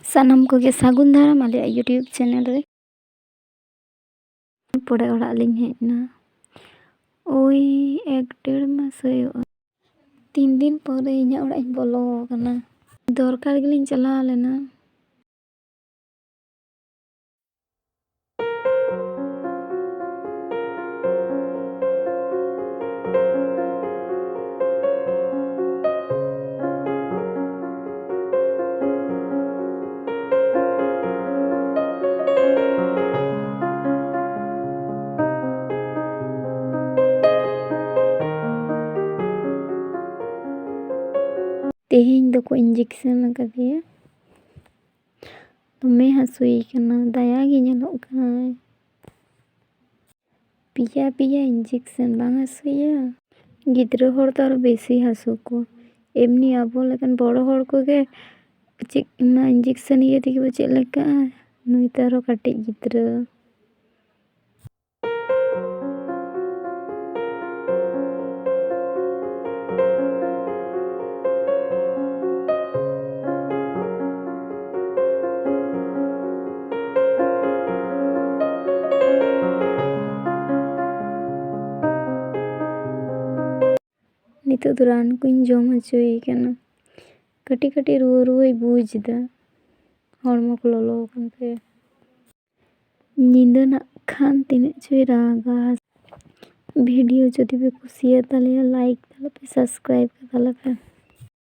ᱥᱟᱱᱟᱢ ᱠᱚᱜᱮ ᱥᱟᱹᱜᱩᱱ ᱫᱟᱨᱟᱢ ᱟᱞᱮᱭᱟᱜ ᱤᱭᱩᱴᱩᱵ ᱪᱮᱱᱮᱞ ᱨᱮ ᱯᱚᱨᱮ ᱚᱲᱟᱜ ᱞᱤᱧ ᱦᱮᱡ ᱮᱱᱟ ᱳᱭ 1-1.5 ᱢᱟᱥ ᱦᱩᱭᱩᱜᱼᱟ 3 ᱫᱤᱱ ᱯᱚᱨᱮ ᱤᱧᱟᱹᱜ ᱚᱲᱟᱜ ᱤᱧ ᱵᱚᱞᱚ ᱟᱠᱟᱱᱟ ᱫᱚᱨᱠᱟᱨ ᱜᱮᱞᱤᱧ ᱪᱟᱞᱟᱣ ᱞᱮᱱᱟ ᱛᱮᱦᱮᱧ ᱫᱚᱠᱚ ᱤᱧᱡᱮᱠᱥᱚᱱ ᱟᱠᱟᱫᱮᱭᱟ ᱫᱚᱢᱮ ᱦᱟᱹᱥᱩᱭᱮ ᱠᱟᱱᱟ ᱫᱟᱭᱟ ᱜᱮ ᱧᱮᱞᱚᱜ ᱠᱟᱱᱟ ᱯᱮᱭᱟ ᱤᱧᱡᱮᱠᱥᱚᱱ ᱵᱟᱝ ᱦᱟᱹᱥᱩᱭᱟ ᱜᱤᱫᱽᱨᱟᱹ ᱦᱚᱲ ᱫᱚ ᱟᱨᱚ ᱵᱮᱥᱤ ᱦᱟᱹᱥᱩ ᱠᱚ ᱮᱢᱱᱤ ᱟᱵᱚ ᱞᱮᱠᱟᱱ ᱵᱚᱲᱚ ᱦᱚᱲ ᱠᱚᱜᱮ ᱪᱮᱫ ᱤᱧᱡᱮᱠᱥᱚᱱ ᱤᱭᱟᱹ ᱛᱮᱜᱮ ᱵᱚ ᱪᱮᱫ ᱞᱮᱠᱟᱜᱼᱟ ᱱᱩᱭ ᱛᱚ ᱟᱨᱚ ᱠᱟᱹᱴᱤᱡ ᱜᱤᱫᱽᱨᱟᱹ ᱱᱤᱛᱚᱜ ᱫᱚ ᱨᱟᱱ ᱠᱚᱧ ᱡᱚᱢ ᱦᱚᱪᱚᱭᱮ ᱠᱟᱱᱟ ᱠᱟᱹᱴᱤᱡ ᱨᱩᱣᱟᱹᱭ ᱵᱩᱡᱽ ᱮᱫᱟ ᱦᱚᱲᱢᱚ ᱠᱚ ᱞᱚᱞᱚ ᱟᱠᱟᱱ ᱛᱟᱭᱟ ᱧᱤᱫᱟᱹ ᱱᱟᱜ ᱠᱷᱟᱱ ᱛᱤᱱᱟᱹᱜ ᱪᱚᱭ ᱨᱟᱜᱟ ᱵᱷᱤᱰᱤᱭᱳ ᱡᱩᱫᱤ ᱯᱮ ᱠᱩᱥᱤᱭᱟᱛᱟᱞᱮᱭᱟ ᱞᱟᱭᱤᱠ ᱛᱟᱞᱮ ᱯᱮ ᱥᱟᱵᱥᱠᱨᱟᱭᱤᱵ ᱛᱟᱞᱮ ᱯᱮ